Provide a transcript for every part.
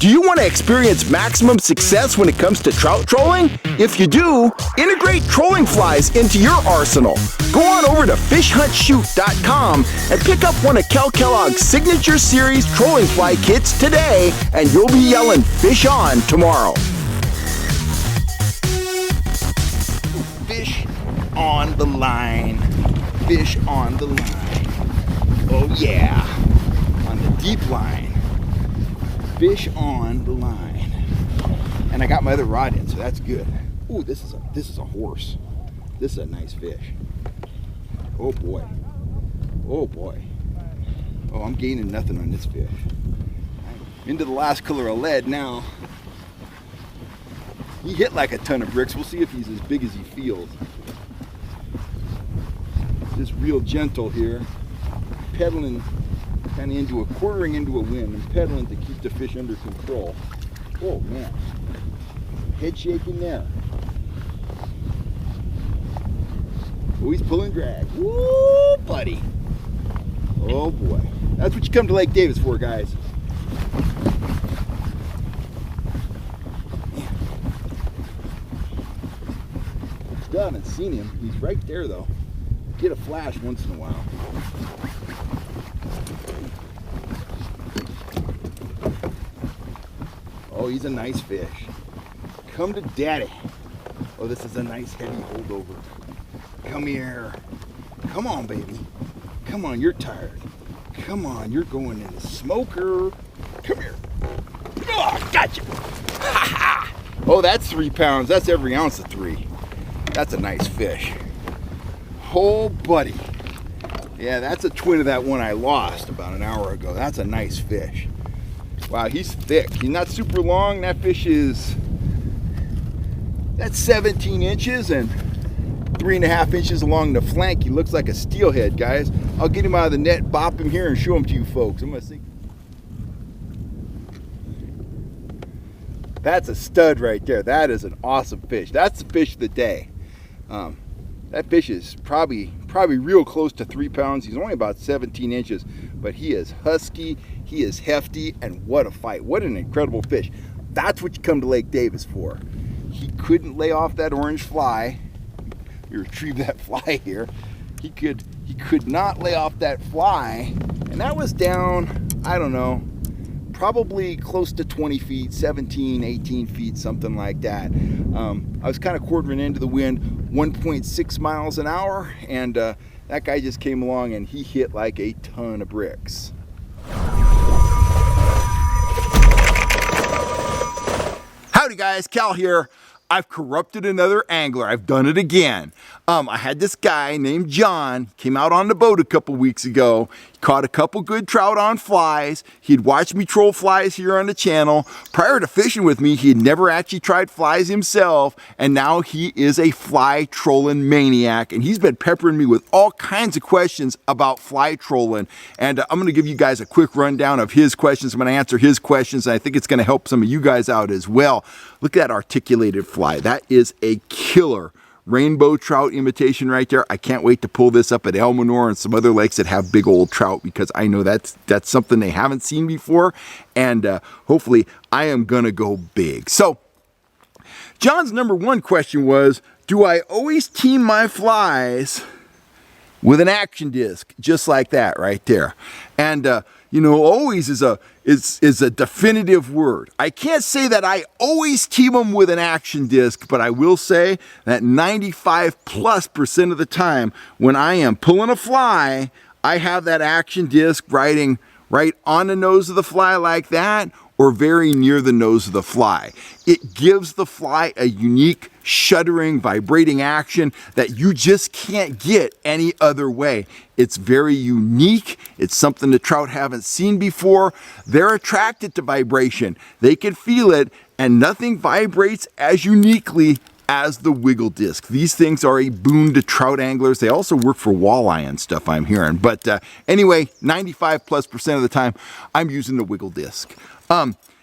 Do you want to experience maximum success when it comes to trout trolling? If you do, integrate trolling flies into your arsenal. Go on over to fishhuntshoot.com and pick up one of Kel Kellogg's Signature Series trolling fly kits today, and you'll be yelling "Fish on" tomorrow. Fish on the line. Fish on the line. Oh yeah, on the deep line. Fish on the line. And I got my other rod in, so that's good. Ooh, this is a horse. This is a nice fish. Oh boy. Oh boy. Oh, I'm gaining nothing on this fish. I'm into the last color of lead now. He hit like a ton of bricks. We'll see if he's as big as he feels. Just real gentle here. Pedaling kind of quartering into a wind and pedaling to keep the fish under control. Oh man. Head shaking there. Oh, he's pulling drag. Woo, buddy. Oh boy. That's what you come to Lake Davis for, guys. Still haven't seen him. He's right there though. Get a flash once in a while. Oh, he's a nice fish. Come to daddy. Oh, this is a nice heavy holdover. Come here. Come on, baby. Come on, you're tired. Come on, you're going in the smoker. Come here. Oh, gotcha. Ha ha. Oh, that's 3 pounds. That's every ounce of 3. That's a nice fish. Oh, buddy. Yeah, that's a twin of that one I lost about an hour ago. That's a nice fish. Wow, he's thick. He's not super long. That fish that's 17 inches and 3.5 inches along the flank. He looks like a steelhead, guys. I'll get him out of the net, bop him here, and show him to you folks. I'm gonna see. That's a stud right there. That is an awesome fish. That's the fish of the day. That fish is probably real close to 3 pounds. He's only about 17 inches, but he is husky, he is hefty, and what a fight. What an incredible fish. That's what you come to Lake Davis for. He couldn't lay off that orange fly. We retrieve that fly here. He could not lay off that fly, and that was down, I don't know, probably close to 20 feet, 17, 18 feet, something like that. I was kind of quartering into the wind, 1.6 miles an hour, and that guy just came along and he hit like a ton of bricks. Howdy guys, Cal here. I've corrupted another angler. I've done it again. I had this guy named John, came out on the boat a couple weeks ago. He caught a couple good trout on flies. He'd watched me troll flies here on the channel. Prior to fishing with me, he had never actually tried flies himself, and now he is a fly trolling maniac, and he's been peppering me with all kinds of questions about fly trolling. And I'm going to give you guys a quick rundown of his questions. I'm going to answer his questions, and I think it's going to help some of you guys out as well. Look at that articulated fly. That is a killer rainbow trout imitation right there. I can't wait to pull this up at Elmonor and some other lakes that have big old trout, because I know that's something they haven't seen before, and hopefully I am gonna go big. So John's number one question was, do I always team my flies with an action disc, just like that right there? And you know, always is a definitive word. I can't say that I always team them with an action disc, but I will say that 95+% of the time when I am pulling a fly, I have that action disc riding right on the nose of the fly like that, or very near the nose of the fly. It gives the fly a unique, shuddering, vibrating action that you just can't get any other way. It's very unique. It's something the trout haven't seen before. They're attracted to vibration. They can feel it, and nothing vibrates as uniquely as the wiggle disc. These things are a boon to trout anglers. They also work for walleye and stuff, I'm hearing. But anyway, 95+% of the time, I'm using the wiggle disc.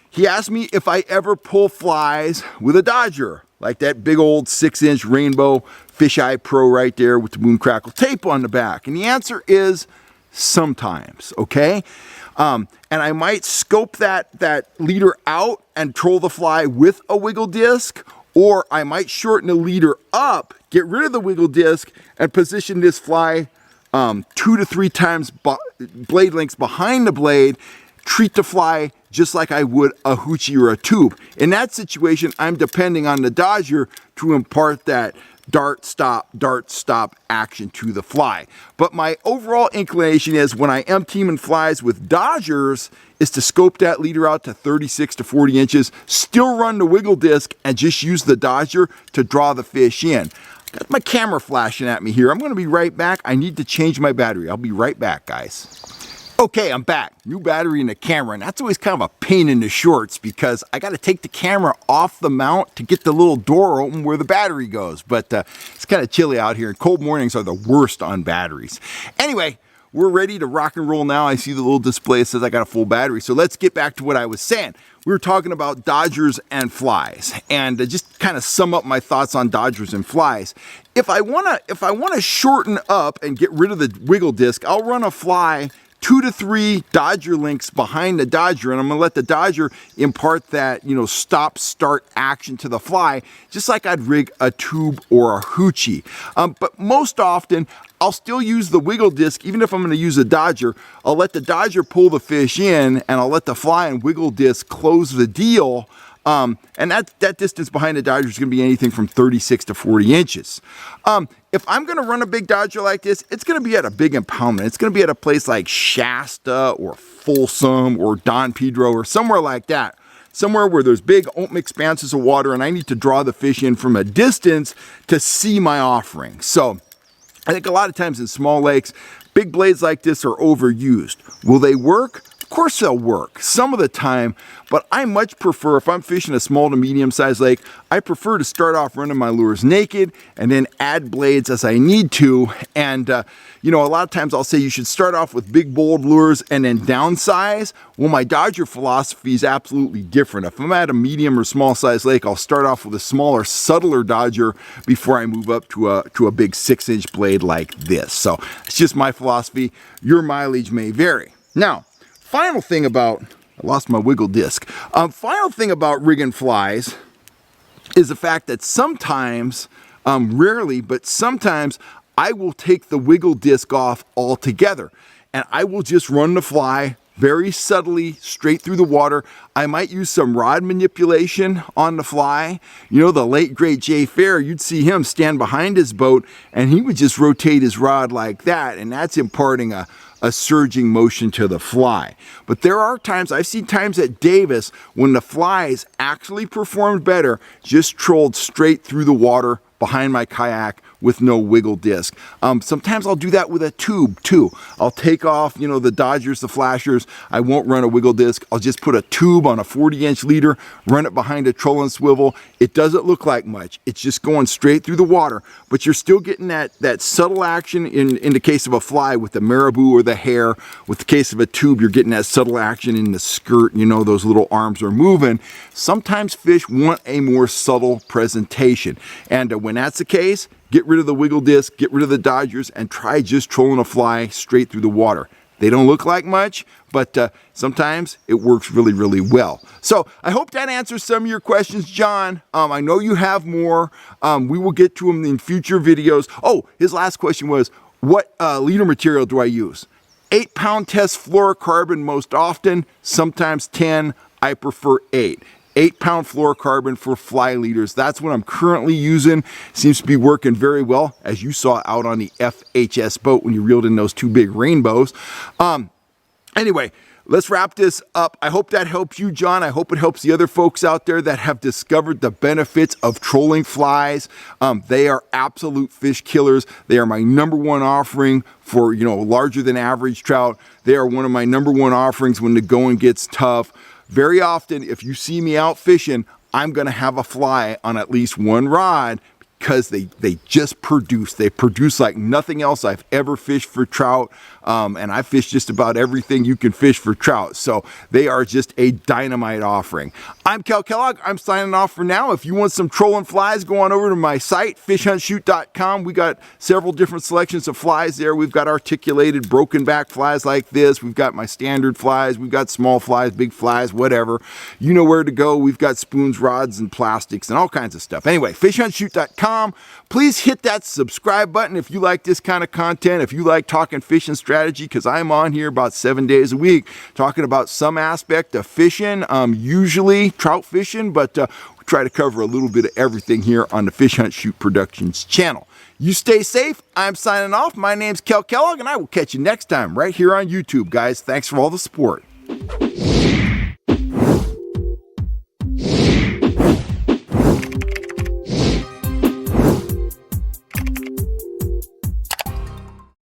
He asked me if I ever pull flies with a dodger, like that big old 6-inch rainbow fisheye pro right there with the moon crackle tape on the back. And the answer is sometimes, okay? And I might scope that leader out and troll the fly with a wiggle disc, or I might shorten the leader up, get rid of the wiggle disc, and position this fly 2 to 3 times blade lengths behind the blade, treat the fly just like I would a hoochie or a tube. In that situation, I'm depending on the dodger to impart that dart, stop action to the fly. But my overall inclination is when I am teaming flies with dodgers is to scope that leader out to 36 to 40 inches, still run the wiggle disc and just use the dodger to draw the fish in. Got my camera flashing at me here. I'm going to be right back. I need to change my battery. I'll be right back, guys. Okay, I'm back. New battery in the camera, and that's always kind of a pain in the shorts because I got to take the camera off the mount to get the little door open where the battery goes. But it's kind of chilly out here, and cold mornings are the worst on batteries. Anyway, we're ready to rock and roll now. I see the little display that says I got a full battery. So let's get back to what I was saying. We were talking about dodgers and flies, and just kind of sum up my thoughts on dodgers and flies. If I wanna shorten up and get rid of the wiggle disc, I'll run a fly 2 to 3 dodger links behind the dodger, and I'm gonna let the dodger impart that, stop start action to the fly, just like I'd rig a tube or a hoochie. But most often, I'll still use the wiggle disc. Even if I'm gonna use a dodger, I'll let the dodger pull the fish in, and I'll let the fly and wiggle disc close the deal. And that distance behind the dodger is going to be anything from 36 to 40 inches. If I'm going to run a big dodger like this, it's going to be at a big impoundment. It's going to be at a place like Shasta or Folsom or Don Pedro or somewhere like that. Somewhere where there's big open expanses of water and I need to draw the fish in from a distance to see my offering. So I think a lot of times in small lakes, big blades like this are overused. Will they work? Of course they'll work some of the time, but I much prefer, if I'm fishing a small to medium sized lake, I prefer to start off running my lures naked and then add blades as I need to. And a lot of times I'll say you should start off with big bold lures and then downsize. Well, my dodger philosophy is absolutely different. If I'm at a medium or small sized lake, I'll start off with a smaller, subtler dodger before I move up to a big 6-inch blade like this. So it's just my philosophy. Your mileage may vary. Now, final thing about, I lost my wiggle disc. Final thing about rigging flies is the fact that sometimes, rarely, but sometimes I will take the wiggle disc off altogether and I will just run the fly very subtly straight through the water. I might use some rod manipulation on the fly. The late great Jay Fair, you'd see him stand behind his boat and he would just rotate his rod like that, and that's imparting a surging motion to the fly. But there are times, I've seen times at Davis when the flies actually performed better, just trolled straight through the water behind my kayak with no wiggle disc. Sometimes I'll do that with a tube too. I'll take off, the dodgers, the flashers. I won't run a wiggle disc. I'll just put a tube on a 40-inch leader, run it behind a troll and swivel. It doesn't look like much. It's just going straight through the water, but you're still getting that subtle action in the case of a fly with the marabou or the hare. With the case of a tube, you're getting that subtle action in the skirt. Those little arms are moving. Sometimes fish want a more subtle presentation. And when that's the case, get rid of the wiggle disc, get rid of the dodgers, and try just trolling a fly straight through the water. They don't look like much, but sometimes it works really, really well. So I hope that answers some of your questions, John. I know you have more. We will get to them in future videos. Oh, his last question was, what leader material do I use? 8-pound test fluorocarbon most often, sometimes 10. I prefer 8. 8-pound fluorocarbon for fly leaders. That's what I'm currently using. Seems to be working very well, as you saw out on the FHS boat when you reeled in those 2 big rainbows. Anyway, let's wrap this up. I hope that helps you, John. I hope it helps the other folks out there that have discovered the benefits of trolling flies. They are absolute fish killers. They are my #1 offering for, larger than average trout. They are one of my #1 offerings when the going gets tough. Very often, if you see me out fishing, I'm going to have a fly on at least one rod because they just produce. They produce like nothing else I've ever fished for trout. And I fish just about everything you can fish for trout. So they are just a dynamite offering. I'm Cal Kellogg. I'm signing off for now. If you want some trolling flies, go on over to my site, fishhuntshoot.com. We got several different selections of flies there. We've got articulated broken back flies like this. We've got my standard flies. We've got small flies, big flies, whatever. You know where to go. We've got spoons, rods, and plastics and all kinds of stuff. Anyway, fishhuntshoot.com. Please hit that subscribe button if you like this kind of content, if you like talking fishing strategy, because I'm on here about 7 days a week talking about some aspect of fishing, usually trout fishing, but we try to cover a little bit of everything here on the Fish Hunt Shoot Productions channel. You stay safe. I'm signing off. My name's Cal Kellogg, and I will catch you next time right here on YouTube, guys. Thanks for all the support.